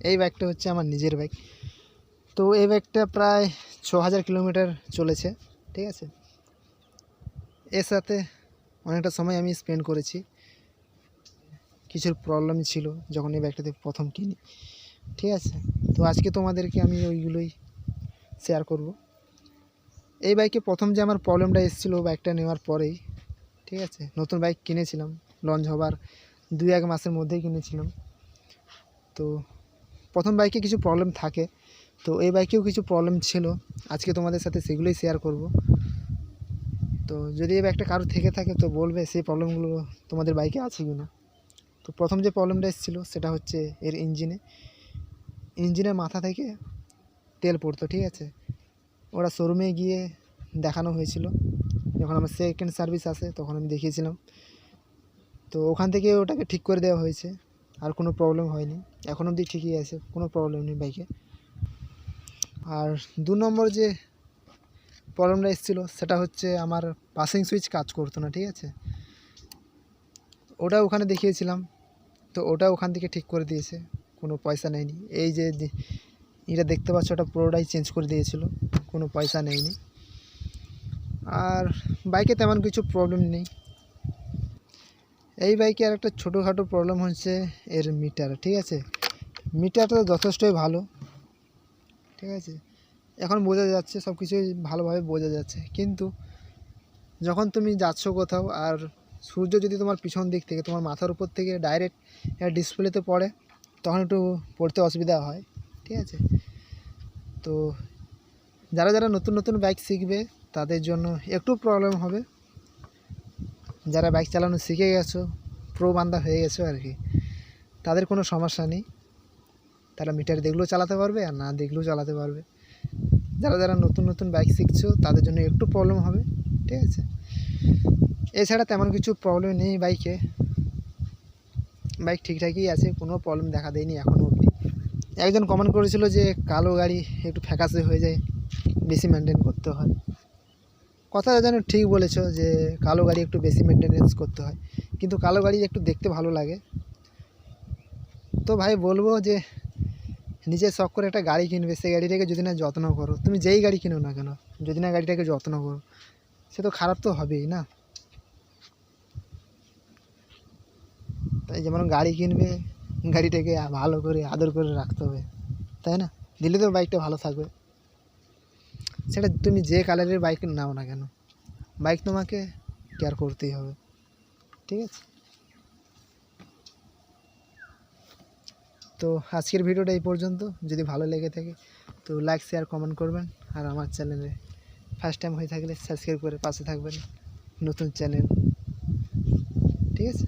এই বাইকটা হচ্ছে আমার নিজের বাইক। তো এই বাইকটা প্রায় 6000 কিলোমিটার চলেছে, ঠিক আছে। এর সাথে অনেকটা সময় আমি স্পেন্ড করেছি। কিছুর প্রবলেম ছিল যখন এই বাইকটাতে প্রথম কিনি, ঠিক আছে। তো আজকে তোমাদেরকে আমি ওইগুলোই শেয়ার করব। এই বাইকে প্রথম যে আমার প্রবলেমটা এসেছিলো বাইকটা নেওয়ার পরেই, ঠিক আছে। নতুন বাইক কিনেছিলাম, লঞ্চ হবার 2-1 মাসের মধ্যেই কিনেছিলাম। তো প্রথম বাইকে কিছু প্রবলেম থাকে, তো এই বাইকেও কিছু প্রবলেম ছিল। আজকে তোমাদের সাথে সেগুলোই শেয়ার করব। তো যদি এই বাইকটা কারো থেকে থাকে তো বলবে সেই প্রবলেমগুলো তোমাদের বাইকে আছে কি না। তো প্রথম যে প্রবলেমটা এসেছিলো সেটা হচ্ছে এর ইঞ্জিনের মাথা থেকে তেল পড়তো, ঠিক আছে। ওরা শোরুমে গিয়ে দেখানো হয়েছিল, যখন আমার সেকেন্ড সার্ভিস আসে তখন আমি দেখিয়েছিলাম। তো ওখান থেকে ওটাকে ঠিক করে দেওয়া হয়েছে, আর কোনো প্রবলেম হয়নি, এখন অবধি ঠিকই আছে, কোনো প্রবলেম নেই বাইকে। আর 2 নম্বর যে প্রবলেমটা এসেছিলো সেটা হচ্ছে আমার পাসিং সুইচ কাজ করতো না, ঠিক আছে। ওটা ওখানে দেখিয়েছিলাম, তো ওটা ওখান থেকে ঠিক করে দিয়েছে, কোনো পয়সা নেয়নি। এই যে এটা দেখতে পাচ্ছ ওটা পুরোটাই চেঞ্জ করে দিয়েছিল, কোনো পয়সা নেয়নি। আর বাইকে তেমন কিছু প্রবলেম নেই। এই বাইকে আর একটা ছোটোখাটো প্রবলেম হচ্ছে এর মিটার, ঠিক আছে। মিটারটা যথেষ্টই ভালো, ঠিক আছে। এখন বোঝা যাচ্ছে, সব কিছুই ভালোভাবে বোঝা যাচ্ছে, কিন্তু যখন তুমি যাচ্ছ কোথাও আর সূর্য যদি তোমার পিছন দিক থেকে তোমার মাথার উপর থেকে ডাইরেক্ট ডিসপ্লেতে পড়ে, তখন একটু পড়তে অসুবিধা হয়, ঠিক আছে। তো যারা যারা নতুন নতুন বাইক শিখবে তাদের জন্য একটু প্রবলেম হবে। যারা বাইক চালানো শিখে গেছো, প্রো বান্দা হয়ে গেছো আর কি, তাদের কোনো সমস্যা নেই। তারা মিটার দেখলেও চালাতে পারবে আর না দেখলেও চালাতে পারবে। যারা যারা নতুন নতুন বাইক শিখছো তাদের জন্য একটু প্রবলেম হবে, ঠিক আছে। এছাড়া তেমন কিছু প্রবলেম নেই বাইকে, বাইক ঠিকঠাকই আছে, কোনো প্রবলেম দেখা দেয়নি এখনও অবধি। একজন কমেন্ট করেছিল যে কালো গাড়ি একটু ফ্যাকাসে হয়ে যায়, বেশি মেনটেন করতে হয়। কথাটা যেন ঠিক বলেছো যে কালো গাড়ি একটু বেশি মেনটেনেন্স করতে হয়, কিন্তু কালো গাড়ি একটু দেখতে ভালো লাগে। তো ভাই বলবো যে নিজের শখ করে একটা গাড়ি কিনবে, সেই গাড়িটাকে যদি না যত্ন করো, তুমি যেই গাড়ি কিনো না কেন, যদি না গাড়িটাকে যত্ন করো, সে তো খারাপ তো হবেই না। তাই যেমন গাড়ি কিনবে, গাড়িটাকে ভালো করে আদর করে রাখতে হবে, তাই না, দিলে তো বাইকটা ভালো থাকবে। সেটা তুমি যে কালারের বাইক নাও না কেন, বাইক তোমাকে কেয়ার করতেই হবে, ঠিক আছে। তো আজকের ভিডিওটা এই পর্যন্ত। যদি ভালো লেগে থাকে তো লাইক শেয়ার কমেন্ট করবেন, আর আমার চ্যানেলে ফার্স্ট টাইম হয়ে থাকলে সাবস্ক্রাইব করে পাশে থাকবেন, নতুন চ্যানেল, ঠিক আছে।